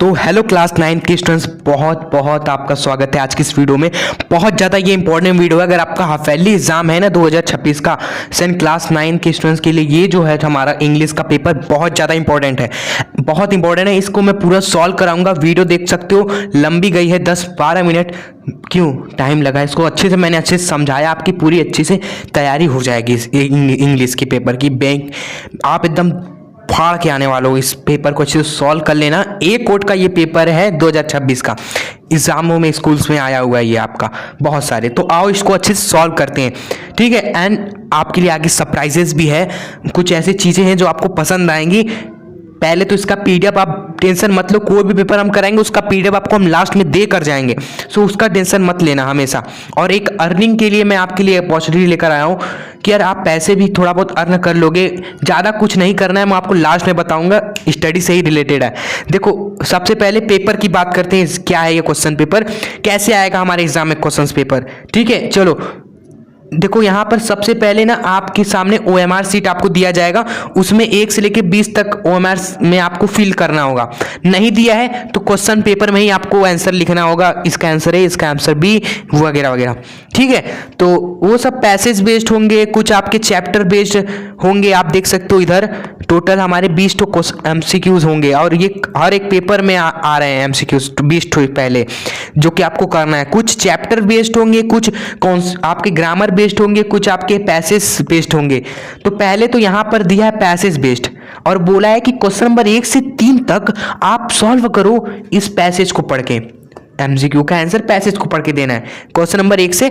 तो hello class 9 के students, बहुत बहुत आपका स्वागत है आज की इस वीडियो में। बहुत ज़्यादा ये इंपॉर्टेंट वीडियो है। अगर आपका हाफ ईयरली एग्जाम है ना 2026 का सन क्लास 9 के स्टूडेंट्स के लिए, ये जो है हमारा इंग्लिश का पेपर बहुत ज़्यादा इंपॉर्टेंट है, बहुत इंपॉर्टेंट है। इसको मैं पूरा सॉल्व कराऊंगा। वीडियो देख सकते हो लंबी गई है 10-12 मिनट। क्यों टाइम लगा? इसको मैंने अच्छे से समझाया, आपकी पूरी अच्छी से तैयारी हो जाएगी इस इंग्लिश के पेपर की। बैंक आप एकदम फाड़ के आने वालों। इस पेपर को अच्छे से सॉल्व कर लेना। एक कोड का ये पेपर है 2026 का, एग्जामों में स्कूल्स में आया हुआ है ये आपका बहुत सारे। तो आओ इसको अच्छे से सॉल्व करते हैं, ठीक है। एंड आपके लिए आगे सरप्राइजेस भी है, कुछ ऐसी चीजें हैं जो आपको पसंद आएंगी। पहले तो इसका पीडीएफ आप टेंशन मत लो, कोई भी पेपर हम कराएंगे उसका पीडीएफ आपको हम लास्ट में दे कर जाएंगे, सो उसका टेंशन मत लेना हमेशा। और एक अर्निंग के लिए मैं आपके लिए अपॉर्चुनिटी लेकर आया हूँ कि यार आप पैसे भी थोड़ा बहुत अर्न कर लोगे। ज़्यादा कुछ नहीं करना है, मैं आपको लास्ट में बताऊंगा, स्टडी से ही रिलेटेड है। देखो सबसे पहले पेपर की बात करते हैं, क्या है ये क्वेश्चन पेपर, कैसे आएगा हमारे एग्जाम में क्वेश्चन पेपर, ठीक है। चलो देखो यहाँ पर सबसे पहले ना आपके सामने OMR सीट आपको दिया जाएगा, उसमें 1 से लेकर 20 तक OMR में आपको फिल करना होगा। नहीं दिया है तो क्वेश्चन पेपर में ही आपको आंसर लिखना होगा, इसका आंसर A, इसका आंसर B वगैरह वगैरह, ठीक है। तो वो सब पैसेज बेस्ड होंगे, कुछ आपके चैप्टर बेस्ड होंगे। आप देख सकते हो इधर टोटल हमारे 20 MCQs होंगे, और ये हर एक पेपर में आ रहे हैं MCQs 20 पहले, जो कि आपको करना है। कुछ चैप्टर बेस्ड होंगे, कुछ आपके ग्रामर बेस्ड होंगे, कुछ आपके पैसेज बेस्ड होंगे। तो पहले तो यहाँ पर दिया है पैसेज बेस्ड, और बोला है कि क्वेश्चन नंबर 1 से 3 तक आप सॉल्व करो इस पैसेज को पढ़ के। MCQ का आंसर पैसेज को पढ़ के देना है, क्वेश्चन नंबर 1 से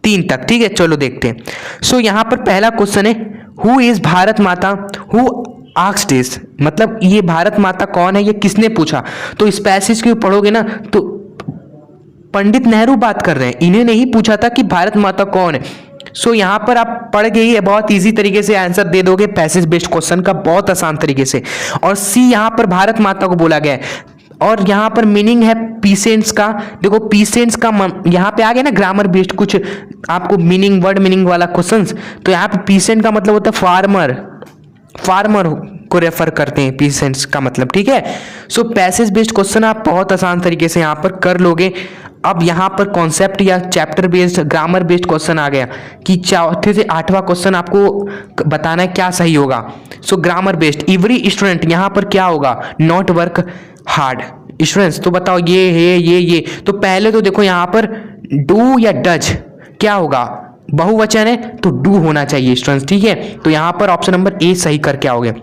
3 तक, ठीक है। चलो देखते हैं। सो यहाँ पर पहला क्वेश्चन है, हु इज भारत माता, हु आस्क्ड दिस, मतलब ये भारत माता कौन है, ये किसने पूछा। तो इस पैसेज को पढ़ोगे ना तो पंडित नेहरू बात कर रहे हैं, इन्हें नहीं पूछा था कि भारत माता कौन है। सो यहाँ पर आप पढ़ के ही बहुत इजी तरीके से आंसर दे दोगे पैसेज बेस्ड क्वेश्चन का, बहुत आसान तरीके से। और सी यहाँ पर भारत माता को बोला गया है, और यहाँ पर मीनिंग है पीसेंट्स का। देखो पीसेंट्स का यहाँ पे आ गया ना ग्रामर बेस्ड कुछ आपको मीनिंग, वर्ड मीनिंग वाला क्वेश्चंस। तो यहाँ पे पीसेंट का मतलब होता है फार्मर, फार्मर को रेफर करते हैं पीसेंट्स का मतलब, ठीक है। सो पैसेज बेस्ड क्वेश्चन आप बहुत आसान तरीके से यहाँ पर कर लोगे। अब यहाँ पर कॉन्सेप्ट या chapter based grammar based question आ गया कि 4 से 8वां क्वेश्चन आपको बताना है क्या सही होगा। सो ग्रामर बेस्ड एवरी स्टूडेंट, यहाँ पर क्या होगा, नॉट वर्क हार्ड स्टूडेंट्स। तो बताओ ये है ये। तो पहले तो देखो यहाँ पर डू या डज क्या होगा, बहुवचन है तो डू होना चाहिए स्टूडेंट्स, ठीक है। तो यहाँ पर ऑप्शन नंबर ए सही करके आओगे,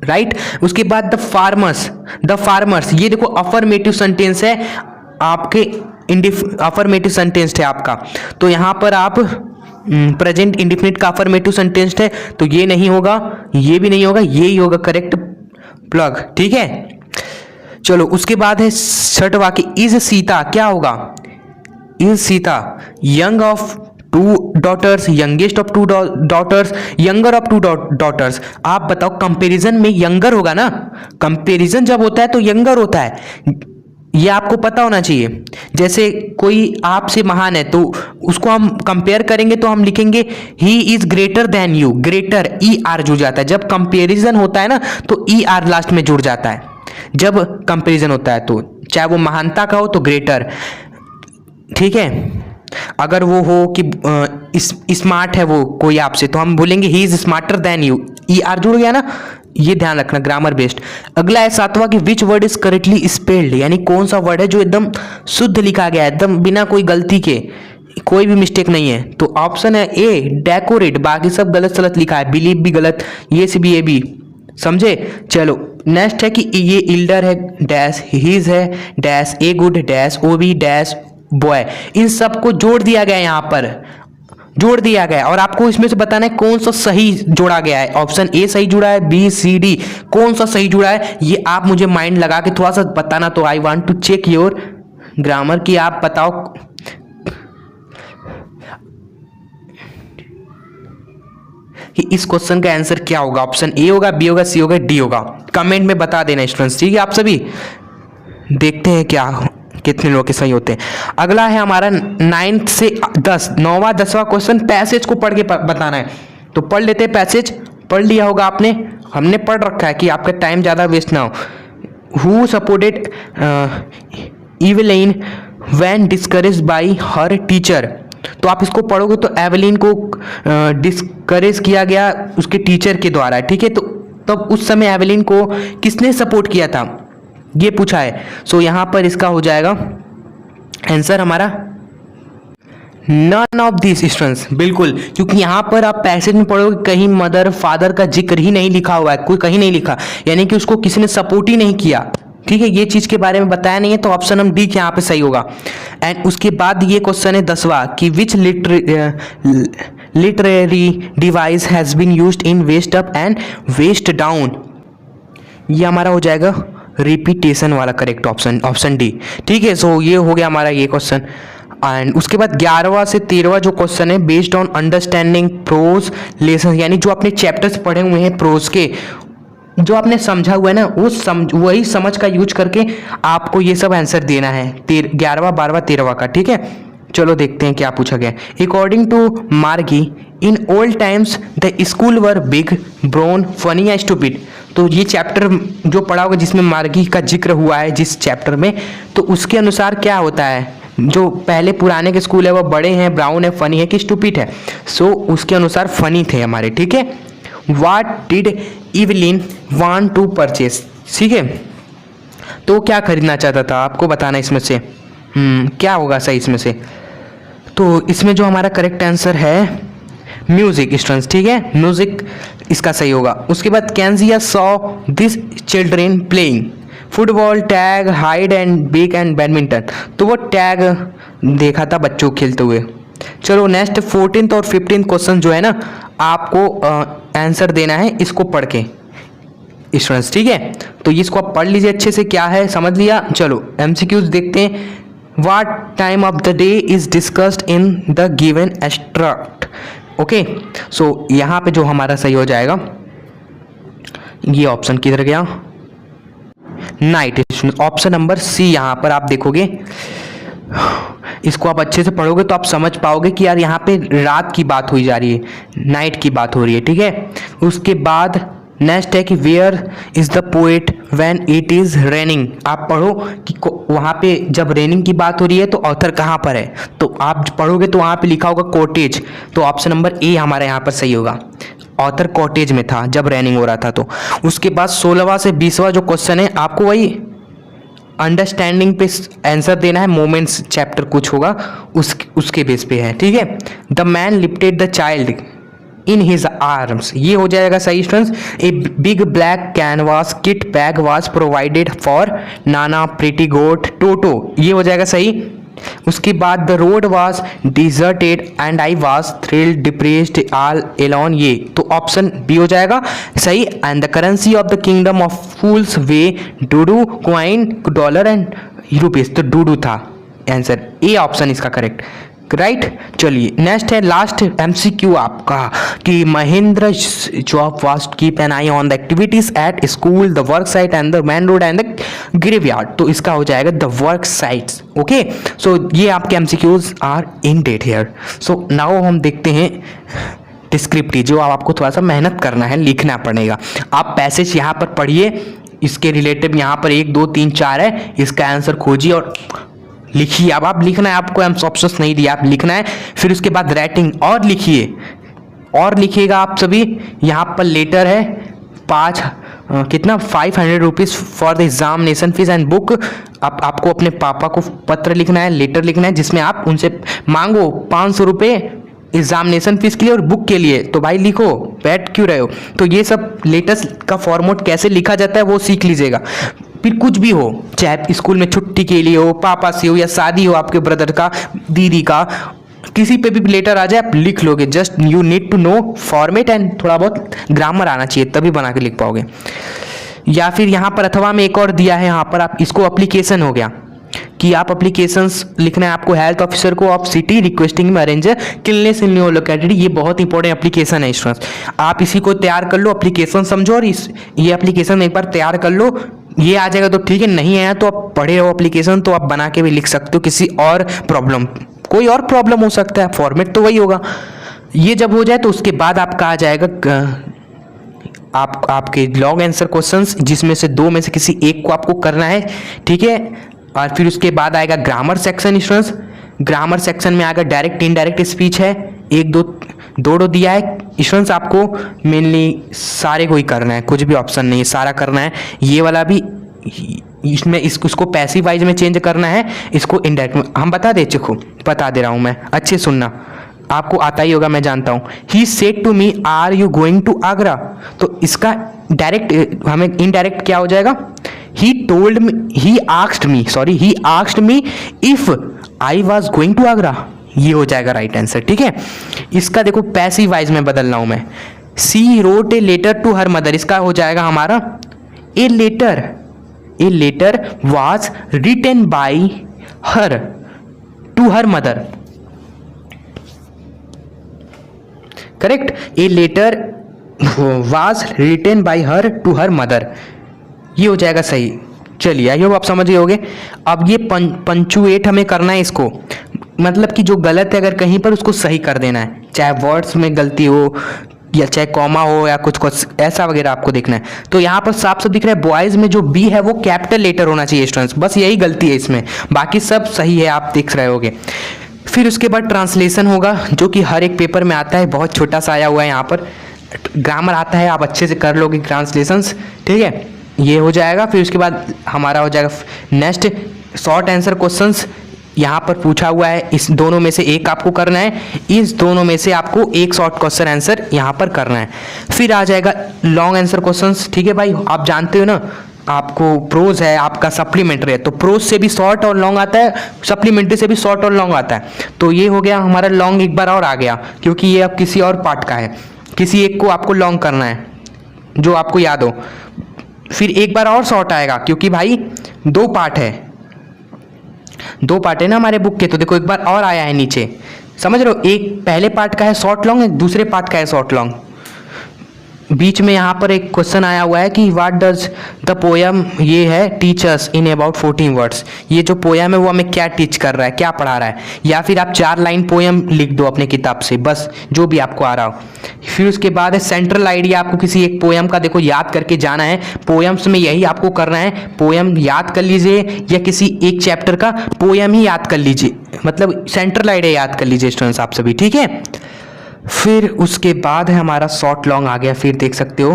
राइट। उसके बाद द फार्मर्स, ये देखो अफर्मेटिव सेंटेंस है आपके, अफर्मेटिव सेंटेंस है आपका। तो यहाँ पर आप प्रेजेंट इंडिफिनिट का अफर्मेटिव सेंटेंस है, तो ये नहीं होगा, ये भी नहीं होगा, ये ही होगा करेक्ट प्लग, ठीक है। चलो उसके बाद है 6वां वाक्य, इज सीता, क्या होगा, is Sita young of 2 daughters, youngest of 2 daughters, younger of 2 daughters। आप बताओ कंपैरिजन में यंगर होगा ना, कंपैरिजन जब होता है तो यंगर होता है, ये आपको पता होना चाहिए। जैसे कोई आपसे महान है तो उसको हम कंपेयर करेंगे तो हम लिखेंगे he is greater than you, greater ER जुड़ जाता है। जब कंपैरिजन होता है ना तो ER लास्ट में जुड़ जाता है, जब कंपैरिजन होता है तो चाहे वो महानता का हो तो ग्रेटर, ठीक है। अगर वो हो कि स्मार्ट है वो कोई आपसे, तो हम बोलेंगे he is smarter than you, ER जुड़ गया ना, ये ध्यान रखना ग्रामर बेस्ड। अगला है 7वां कि which word is correctly spelled, यानी कौन सा वर्ड है जो एकदम शुद्ध लिखा गया है, एकदम बिना कोई गलती के, कोई भी मिस्टेक नहीं है। तो ऑप्शन है ए डेकोरेट, बाकी सब गलत सलत लिखा है, बिलीव भी गलत, ये से भी, ये भी, समझे। चलो नेक्स्ट है कि ये इल्डर है डैश, हीज है dash, a good dash, O B dash boy. इन सबको जोड़ दिया गया, यहाँ पर जोड़ दिया गया, और आपको इसमें से बताना है कौन सा सही जोड़ा गया है। ऑप्शन ए सही जुड़ा है, बी सी डी, कौन सा सही जुड़ा है ये आप मुझे माइंड लगा के थोड़ा सा बताना। तो I want to check your grammar की, आप बताओ कि इस क्वेश्चन का आंसर क्या होगा। ऑप्शन ए होगा, बी होगा, सी होगा, डी होगा, कमेंट में बता देना स्टूडेंट्स, ठीक है। आप सभी देखते हैं क्या कितने लोग के सही होते हैं। अगला है हमारा 9 से 10, 9वां 10वां क्वेश्चन, पैसेज को पढ़ के बताना है। तो पढ़ लेते हैं पैसेज, पढ़ लिया होगा आपने, हमने पढ़ रखा है कि आपका टाइम ज़्यादा वेस्ट ना हो। Who supported Evelyn when discouraged bye her teacher. तो आप इसको पढ़ोगे तो एवेलिन को डिस्करेज किया गया उसके टीचर के द्वारा, ठीक है। तो तब उस समय एवेलिन को किसने सपोर्ट किया था, ये पूछा है। सो यहाँ पर इसका हो जाएगा आंसर हमारा नन ऑफ दिस स्टूडेंट्स, बिल्कुल, क्योंकि यहाँ पर आप पैसेज में पढ़ोगे कहीं मदर फादर का जिक्र ही नहीं लिखा हुआ है, कोई कहीं नहीं लिखा, यानी कि उसको किसी ने सपोर्ट ही नहीं किया, ठीक है। ये चीज के बारे में बताया नहीं है, तो ऑप्शन नंबर डी यहाँ पे सही होगा। एंड उसके बाद ये क्वेश्चन है 10वां कि which literary device has been used in waste up and waste down. ये हमारा हो जाएगा रिपीटेशन वाला करेक्ट ऑप्शन, ऑप्शन डी, ठीक है। सो ये हो गया हमारा ये क्वेश्चन। एंड उसके बाद 11वां से 13वां जो क्वेश्चन है based on understanding prose lesson, यानी जो अपने चैप्टर्स पढ़े हुए हैं प्रोज के, जो आपने समझा हुआ है ना, वो वही समझ का यूज करके आपको ये सब आंसर देना है 11वां 12वां 13वां का, ठीक है। चलो देखते हैं क्या पूछा गया। अकॉर्डिंग टू मार्गी in old times the school were big brown funny या स्टूपिड। तो ये चैप्टर जो पढ़ा होगा जिसमें मार्गी का जिक्र हुआ है जिस चैप्टर में, तो उसके अनुसार क्या होता है, जो पहले पुराने के स्कूल है वो बड़े हैं, ब्राउन है, फनी है कि स्टूपिड है। सो उसके अनुसार फनी थे हमारे, ठीक है। What did Evelyn want to purchase, ठीक है। तो क्या खरीदना चाहता था, आपको बताना इसमें से क्या होगा सही इसमें से। तो इसमें जो हमारा करेक्ट आंसर है म्यूजिक स्टूडेंट्स, ठीक है, म्यूजिक इसका सही होगा। उसके बाद Kezia saw this children playing football, tag, hide and back and badminton. तो वो टैग देखा था बच्चों खेलते हुए। चलो नेक्स्ट 14th और 15th क्वेश्चन जो है ना, आपको आंसर देना है इसको पढ़ के स्टूडेंट्स, ठीक है। तो इसको आप पढ़ लीजिए अच्छे से, क्या है समझ लिया। चलो एमसीक्यूज देखते हैं। What time of the day is discussed in the given extract. Okay, so यहाँ पे जो हमारा सही हो जाएगा, ये ऑप्शन किधर गया, नाइट, ऑप्शन नंबर सी। यहाँ पर आप देखोगे, इसको आप अच्छे से पढ़ोगे तो आप समझ पाओगे कि यार यहाँ पे रात की बात हुई जा रही है, नाइट की बात हो रही है, ठीक है। उसके बाद नेक्स्ट है कि where is the poet when it is raining. आप पढ़ो कि वहाँ पे जब रेनिंग की बात हो रही है तो ऑथर कहाँ पर है, तो आप पढ़ोगे तो वहाँ पे लिखा होगा कॉटेज। तो ऑप्शन नंबर ए हमारे यहाँ पर सही होगा, ऑथर कॉटेज में था जब रेनिंग हो रहा था। तो उसके बाद 16वां से 20वां जो क्वेश्चन है, आपको वही अंडरस्टैंडिंग पे आंसर देना है। मोमेंट्स चैप्टर कुछ होगा उसके बेस पे है, ठीक है। The man lifted the child in his arms, ये हो जाएगा सही students. A big black canvas kit bag was provided for Nana pretty goat Toto, ये हो जाएगा सही। उसके बाद the road was deserted and I was thrilled depressed all alone, ये तो ऑप्शन बी हो जाएगा सही। And the currency of the kingdom of fools were doodu coin dollar and rupees, तो डूडू था आंसर, ए ऑप्शन इसका करेक्ट, राइट। चलिए next है लास्ट एमसीक्यू आपका कि Mahendra job was keep an eye on the activities at school, the work site and the main road and the graveyard. तो इसका हो जाएगा the work sites, okay. So ये आपके MCQs are ended here. So now हम देखते हैं descriptive, जो आपको थोड़ा सा मेहनत करना है, लिखना पड़ेगा। आप पैसेज यहाँ पर पढ़िए, इसके रिलेटिव यहाँ पर 1 2 3 4 है, इसका आंसर खोजिए और लिखिए। अब आप लिखना है, आपको ऑप्शंस नहीं दिया, आप लिखना है। फिर उसके बाद राइटिंग और लिखिए, और लिखिएगा आप सभी। यहाँ पर लेटर है 500 rupees for the examination fees and book. आपको अपने पापा को पत्र लिखना है, लेटर लिखना है, जिसमें आप उनसे मांगो 500 रुपये एग्जामिनेशन फीस के लिए और बुक के लिए। तो भाई लिखो, बैठ क्यों रहे हो। तो ये सब लेटर्स का फॉर्मेट कैसे लिखा जाता है वो सीख लीजिएगा। फिर कुछ भी हो, चाहे स्कूल में छुट्टी के लिए हो, पापा से हो, या शादी हो आपके ब्रदर का, दीदी का, किसी पे भी लेटर आ जाए आप लिख लोगे। Just you need to know format and थोड़ा बहुत ग्रामर आना चाहिए, तभी बना के लिख पाओगे। या फिर यहाँ पर अथवा में एक और दिया है, यहाँ पर आप इसको एप्लीकेशन हो गया कि आप एप्लीकेशंस लिखना है आपको हेल्थ ऑफिसर को ऑफ सिटी रिक्वेस्टिंग में अरेंजर किलनेस इन न्यू लोकेलिटी। ये बहुत इंपॉर्टेंट एप्लीकेशन है स्टूडेंट्स, आप इसी को तैयार कर लो, एप्लीकेशन समझो और ये एप्लीकेशन एक बार तैयार कर लो। ये आ जाएगा तो ठीक है, नहीं आया तो आप पढ़े हो एप्लीकेशन, तो आप बना के भी लिख सकते हो। किसी और प्रॉब्लम, कोई और प्रॉब्लम हो सकता है, फॉर्मेट तो वही होगा। ये जब हो जाए तो उसके बाद आपका आ जाएगा आपके लॉन्ग आंसर क्वेश्चंस, जिसमें से दो में से किसी एक को आपको करना है, ठीक है। और फिर उसके बाद आएगा grammar section students. Grammar section में आएगा डायरेक्ट इनडायरेक्ट स्पीच है, एक दो दिया है स्टूडेंट्स। आपको मेनली सारे को ही करना है, कुछ भी ऑप्शन नहीं है, सारा करना है। ये वाला भी इसमें इसको पैसिव वाइज में चेंज करना है, इसको इनडायरेक्ट में हम बता दे रहा हूँ मैं, अच्छे सुनना, आपको आता ही होगा मैं जानता हूँ। He said to me are you going to Agra, तो इसका डायरेक्ट हमें इनडायरेक्ट क्या हो जाएगा, he asked me if I was going to Agra, ये हो जाएगा राइट आंसर, ठीक है। इसका देखो पैसिव वाइज में बदल रहा हूं मैं, she wrote a letter to her mother, इसका हो जाएगा हमारा a letter was written by her to her mother, correct. A letter was written by her to her mother, ये हो जाएगा सही। चलिए आई होप आप समझ गए होगे। अब ये पंचुएट हमें करना है इसको, मतलब कि जो गलत है अगर कहीं पर उसको सही कर देना है, चाहे वर्ड्स में गलती हो या चाहे कॉमा हो या कुछ ऐसा वगैरह आपको देखना है। तो यहाँ पर साफ साफ दिख रहा है बॉयज में जो बी है वो कैपिटल लेटर होना चाहिए स्टूडेंट्स, बस यही गलती है इसमें, बाकी सब सही है, आप देख रहे होगे। फिर उसके बाद ट्रांसलेशन होगा, जो कि हर एक पेपर में आता है, बहुत छोटा सा आया हुआ है यहाँ पर। ग्रामर आता है, आप अच्छे से कर लोगे ट्रांसलेशंस, ठीक है, ये हो जाएगा। फिर उसके बाद हमारा हो जाएगा नेक्स्ट शॉर्ट आंसर क्वेश्चंस, यहाँ पर पूछा हुआ है, इस दोनों में से एक आपको करना है, इस दोनों में से आपको एक शॉर्ट क्वेश्चन आंसर यहाँ पर करना है। फिर आ जाएगा लॉन्ग आंसर क्वेश्चंस, ठीक है भाई, आप जानते हो ना, आपको प्रोज है आपका सप्लीमेंट्री है, तो प्रोज से भी शॉर्ट और लॉन्ग आता है, सप्लीमेंट्री से भी शॉर्ट और लॉन्ग आता है। तो ये हो गया हमारा लॉन्ग, एक बार और आ गया, क्योंकि ये अब किसी और पार्ट का है, किसी एक को आपको लॉन्ग करना है जो आपको याद हो। फिर एक बार और शॉर्ट आएगा, क्योंकि भाई दो पार्ट है ना हमारे बुक के, तो देखो एक बार और आया है नीचे, समझ रहे हो, एक पहले पार्ट का है शॉर्ट लॉन्ग, एक दूसरे पार्ट का है शॉर्ट लॉन्ग। बीच में यहाँ पर एक क्वेश्चन आया हुआ है कि व्हाट डज द पोयम, ये है टीचर्स इन अबाउट 14 वर्ड्स, ये जो पोयम है वो हमें क्या टीच कर रहा है, क्या पढ़ा रहा है। या फिर आप 4 लाइन पोयम लिख दो अपने किताब से, बस जो भी आपको आ रहा हो। फिर उसके बाद है सेंट्रल आइडिया, आपको किसी एक पोयम का देखो याद करके जाना है, पोयम्स में यही आपको करना है, पोयम याद कर लीजिए या किसी एक चैप्टर का पोयम ही याद कर लीजिए, मतलब सेंट्रल आइडिया याद कर लीजिए स्टूडेंट्स आप सभी, ठीक है। फिर उसके बाद है हमारा शॉर्ट लॉन्ग आ गया, फिर देख सकते हो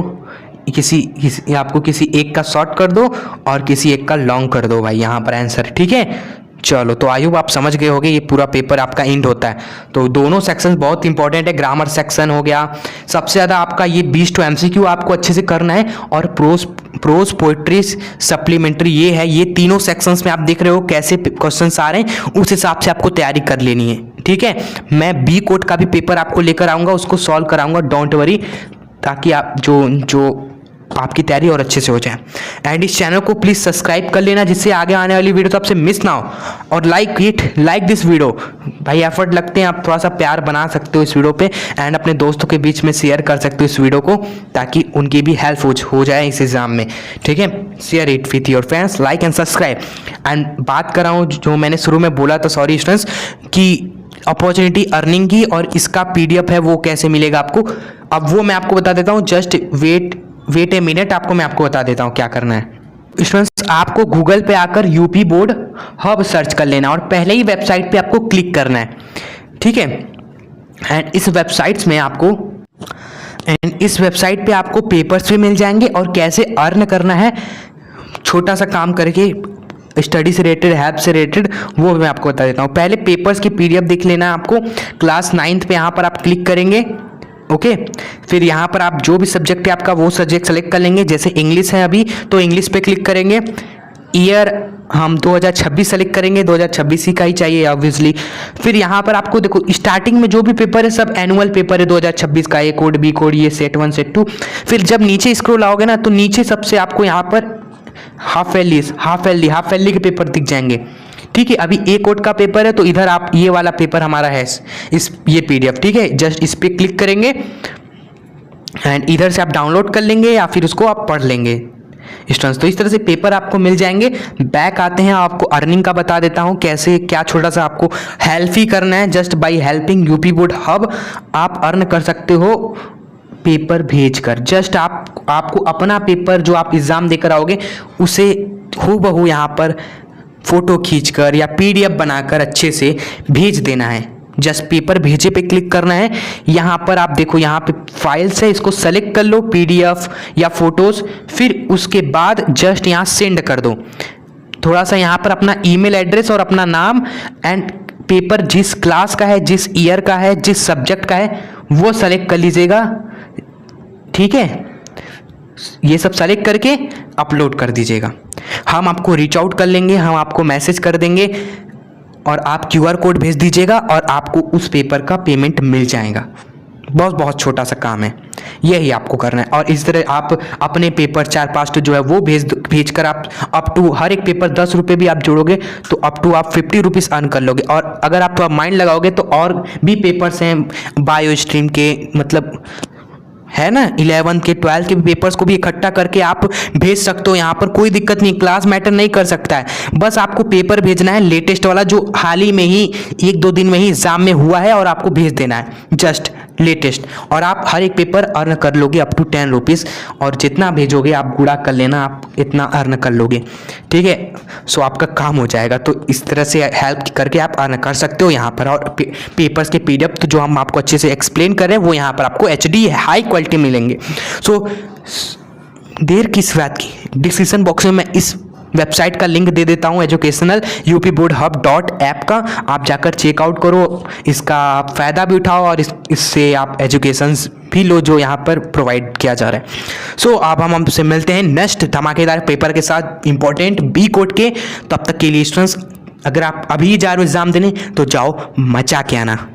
आपको किसी एक का शॉर्ट कर दो और किसी एक का लॉन्ग कर दो भाई यहाँ पर आंसर, ठीक है। चलो तो आई होप आप समझ गए होगे, ये पूरा पेपर आपका एंड होता है। तो दोनों सेक्शन बहुत इंपॉर्टेंट है, ग्रामर सेक्शन हो गया सबसे ज़्यादा आपका, ये 20 टू MCQ आपको अच्छे से करना है, और प्रोज पोइट्री सप्लीमेंट्री ये है, ये तीनों सेक्शंस में आप देख रहे हो कैसे क्वेश्चंस आ रहे हैं, उस हिसाब से आपको तैयारी कर लेनी है, ठीक है। मैं बी कोड का भी पेपर आपको लेकर आऊँगा, उसको सॉल्व कराऊंगा, डोंट वरी, ताकि आप जो आपकी तैयारी और अच्छे से हो जाए। एंड इस चैनल को प्लीज़ सब्सक्राइब कर लेना, जिससे आगे आने वाली वीडियो तो आपसे मिस ना हो। और लाइक दिस वीडियो भाई, एफर्ट लगते हैं, आप थोड़ा सा प्यार बना सकते हो इस वीडियो पे, एंड अपने दोस्तों के बीच में शेयर कर सकते हो इस वीडियो को, ताकि उनकी भी हेल्प हो जाए इस एग्जाम में, ठीक है। Share it with your friends, like and subscribe. And बात कर रहा हूँ जो मैंने शुरू में बोला था, सॉरी स्टूडेंट्स, कि अपॉर्चुनिटी अर्निंग की, और इसका PDF है वो कैसे मिलेगा आपको, अब वो मैं आपको बता देता हूँ। जस्ट वेट ए मिनट, मैं आपको बता देता हूँ क्या करना है स्टूडेंट्स। आपको गूगल पे आकर यूपी बोर्ड हब सर्च कर लेना, और पहले ही वेबसाइट पे आपको क्लिक करना है, ठीक है। एंड इस वेबसाइट पे आपको पेपर्स भी मिल जाएंगे, और कैसे अर्न करना है छोटा सा काम करके, स्टडी से रिलेटेड, हेल्प से रिलेटेड, वो मैं आपको बता देता हूँ। पहले पेपर्स की PDF देख लेना है आपको, क्लास 9th पे यहाँ पर आप क्लिक करेंगे, ओके। फिर यहाँ पर आप जो भी सब्जेक्ट है आपका वो सब्जेक्ट सेलेक्ट कर लेंगे, जैसे इंग्लिश है अभी तो इंग्लिश पे क्लिक करेंगे। ईयर हम 2026 सेलेक्ट करेंगे, 2026 ही का ही चाहिए ऑब्वियसली। फिर यहाँ पर आपको देखो स्टार्टिंग में जो भी पेपर है सब एनुअल पेपर है 2026 का, ए कोड बी कोड, ये सेट 1 सेट 2। फिर जब नीचे स्क्रॉल आओगे ना, तो नीचे सबसे आपको यहाँ पर हाफ एयरली के पेपर दिख जाएंगे, ठीक है। अभी ए कोड का पेपर है, तो इधर आप ये वाला पेपर हमारा है, ये PDF, ठीक है। जस्ट इस पे क्लिक करेंगे एंड इधर से आप डाउनलोड कर लेंगे या फिर उसको आप पढ़ लेंगे स्टूडेंट्स। तो इस तरह से पेपर आपको मिल जाएंगे। बैक आते हैं, आपको अर्निंग का बता देता हूं कैसे क्या, छोटा सा आपको हेल्प ही करना है। Just by helping UP board hub आप अर्न कर सकते हो पेपर भेजकर जस्ट आपको अपना पेपर जो आप एग्ज़ाम देकर आओगे उसे हूबहू यहाँ पर फ़ोटो खींचकर या PDF बनाकर अच्छे से भेज देना है। जस्ट पेपर भेजे पे क्लिक करना है। यहाँ पर आप देखो, यहाँ पे फाइल्स है, इसको सेलेक्ट कर लो, PDF या फोटोज़, फिर उसके बाद जस्ट यहाँ सेंड कर दो। थोड़ा सा यहाँ पर अपना ईमेल एड्रेस और अपना नाम एंड पेपर जिस क्लास का है, जिस ईयर का है, जिस सब्जेक्ट का है वो सेलेक्ट कर लीजिएगा। ठीक है, ये सब सेलेक्ट करके अपलोड कर दीजिएगा। हम आपको रीच आउट कर लेंगे, हम आपको मैसेज कर देंगे और आप QR कोड भेज दीजिएगा और आपको उस पेपर का पेमेंट मिल जाएगा। बहुत छोटा सा काम है, यही आपको करना है। और इस तरह आप अपने पेपर 4-5 जो है वो भेज कर आप अप टू हर एक पेपर 10 रुपये भी आप जोड़ोगे तो अप टू आप 50 रुपीज़ अर्न कर लोगे। और अगर आप थोड़ा माइंड लगाओगे तो और भी पेपर्स हैं बायो स्ट्रीम के, मतलब है ना, 11th के 12th के पेपर्स को भी इकट्ठा करके आप भेज सकते हो। यहाँ पर कोई दिक्कत नहीं, क्लास मैटर नहीं कर सकता है, बस आपको पेपर भेजना है लेटेस्ट वाला जो हाल ही में ही 1-2 दिन में ही एग्जाम में हुआ है और आपको भेज देना है जस्ट लेटेस्ट। और आप हर एक पेपर अर्न कर लोगे अप टू 10 रुपीज़ और जितना भेजोगे आप गुणा कर लेना, आप इतना अर्न कर लोगे। ठीक है, सो आपका काम हो जाएगा। तो इस तरह से हेल्प करके आप अर्न कर सकते हो यहाँ पर। और पेपर्स के PDF तो जो हम आपको अच्छे से एक्सप्लेन कर रहे हैं वो यहाँ पर आपको HD हाई क्वालिटी मिलेंगे। सो देर किस बात की, डिस्क्रिप्शन बॉक्स में मैं इस वेबसाइट का लिंक दे देता हूँ, एजुकेशनल upboardhub.app का। आप जाकर चेकआउट करो, इसका फ़ायदा भी उठाओ और इससे आप एजुकेशंस भी लो जो यहाँ पर प्रोवाइड किया जा रहा है। सो अब हम आपसे मिलते हैं नेक्स्ट धमाकेदार पेपर के साथ, इंपॉर्टेंट B कोड के। तब तक के लिए स्टूडेंट्स, अगर आप अभी जा रहे हो एग्ज़ाम देने तो जाओ मचा के आना।